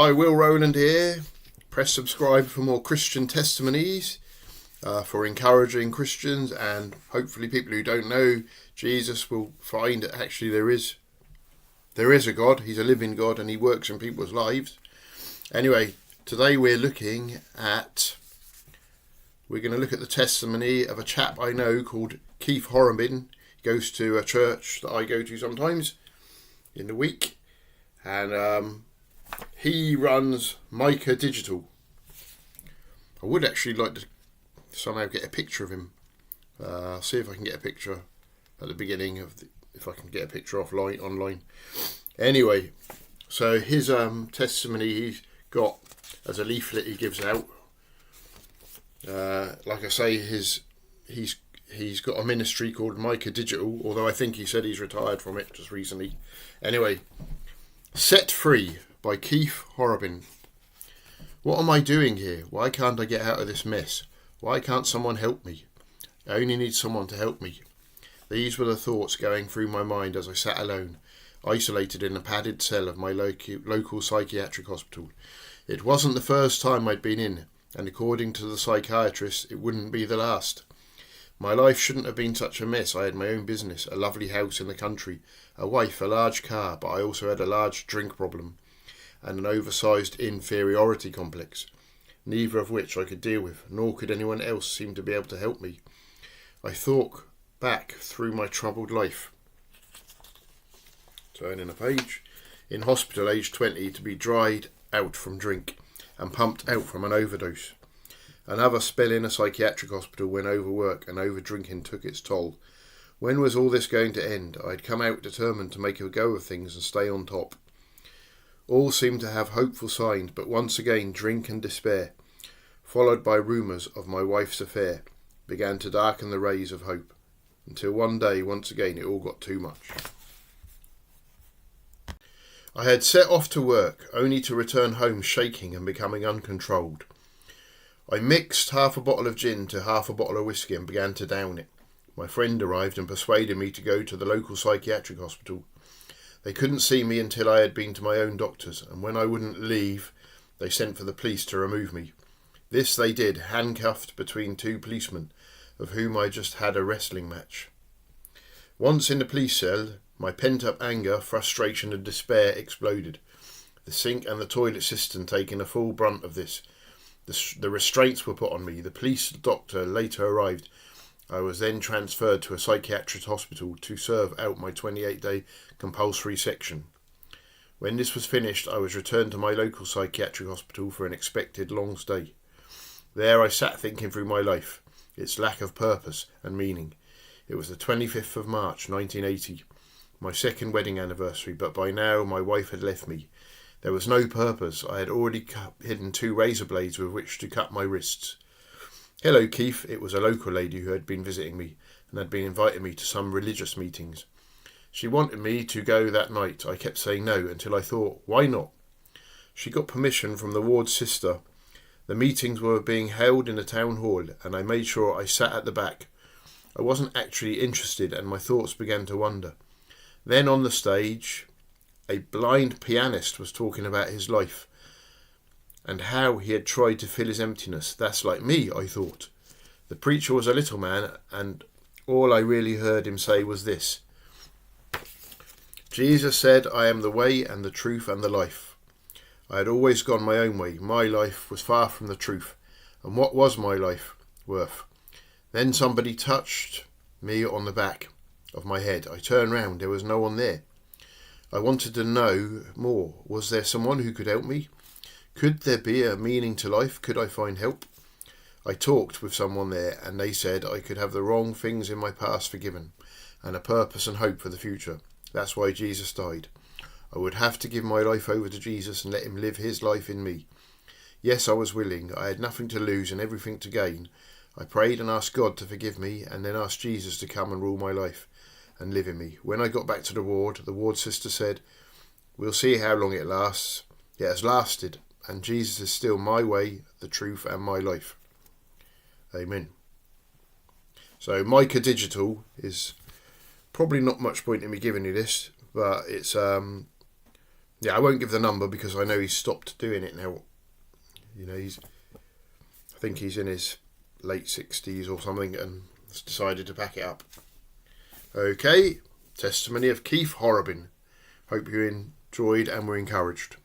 Hi, Will Rowland here. Press subscribe for more Christian testimonies, for encouraging Christians, and hopefully people who don't know Jesus will find that actually there is a God. He's a living God and he works in people's lives. Anyway, today we're going to look at the testimony of a chap I know called Keith Horobin. He goes to a church that I go to sometimes in the week, and he runs Micah Digital. I would actually like to somehow get a picture of him. See if I can get a picture at the beginning of if I can get a picture online. Anyway, so his testimony he's got as a leaflet he gives out. Like I say, he's got a ministry called Micah Digital, although I think he said he's retired from it just recently. Anyway, Set Free by Keith Horobin. What am I doing here? Why can't I get out of this mess? Why can't someone help me? I only need someone to help me. These were the thoughts going through my mind as I sat alone, isolated in a padded cell of my local psychiatric hospital. It wasn't the first time I'd been in, and according to the psychiatrist, it wouldn't be the last. My life shouldn't have been such a mess. I had my own business, a lovely house in the country, a wife, a large car, but I also had a large drink problem and an oversized inferiority complex, neither of which I could deal with, nor could anyone else seem to be able to help me. I thought back through my troubled life. Turning a page. In hospital aged 20 to be dried out from drink and pumped out from an overdose. Another spell in a psychiatric hospital when overwork and over-drinking took its toll. When was all this going to end? I'd come out determined to make a go of things and stay on top. All seemed to have hopeful signs, but once again drink and despair, followed by rumours of my wife's affair, began to darken the rays of hope, until one day, once again, it all got too much. I had set off to work, only to return home shaking and becoming uncontrolled. I mixed half a bottle of gin to half a bottle of whiskey and began to down it. My friend arrived and persuaded me to go to the local psychiatric hospital. They couldn't see me until I had been to my own doctors, and when I wouldn't leave, they sent for the police to remove me. This they did, handcuffed between two policemen, of whom I just had a wrestling match. Once in the police cell, my pent-up anger, frustration and despair exploded. The sink and the toilet cistern taking a full brunt of this. The restraints were put on me. The police doctor later arrived. I was then transferred to a psychiatric hospital to serve out my 28-day compulsory section. When this was finished, I was returned to my local psychiatric hospital for an expected long stay. There I sat thinking through my life, its lack of purpose and meaning. It was the 25th of March 1980, my second wedding anniversary, but by now my wife had left me. There was no purpose. I had already hidden 2 razor blades with which to cut my wrists. Hello, Keith. It was a local lady who had been visiting me and had been inviting me to some religious meetings. She wanted me to go that night. I kept saying no until I thought, why not? She got permission from the ward sister. The meetings were being held in the town hall and I made sure I sat at the back. I wasn't actually interested and my thoughts began to wander. Then on the stage, a blind pianist was talking about his life and how he had tried to fill his emptiness. That's like me, I thought. The preacher was a little man, and all I really heard him say was this. Jesus said, I am the way and the truth and the life. I had always gone my own way. My life was far from the truth. And what was my life worth? Then somebody touched me on the back of my head. I turned round. There was no one there. I wanted to know more. Was there someone who could help me? Could there be a meaning to life? Could I find help? I talked with someone there and they said I could have the wrong things in my past forgiven and a purpose and hope for the future. That's why Jesus died. I would have to give my life over to Jesus and let him live his life in me. Yes, I was willing. I had nothing to lose and everything to gain. I prayed and asked God to forgive me and then asked Jesus to come and rule my life and live in me. When I got back to the ward sister said, we'll see how long it lasts. It has lasted. And Jesus is still my way, the truth and my life. Amen. So Micah Digital is probably not much point in me giving you this, but it's Yeah, I won't give the number because I know he's stopped doing it now. You know, I think he's in his late 60s or something and has decided to pack it up. Okay, testimony of Keith Horobin. Hope you enjoyed and were encouraged.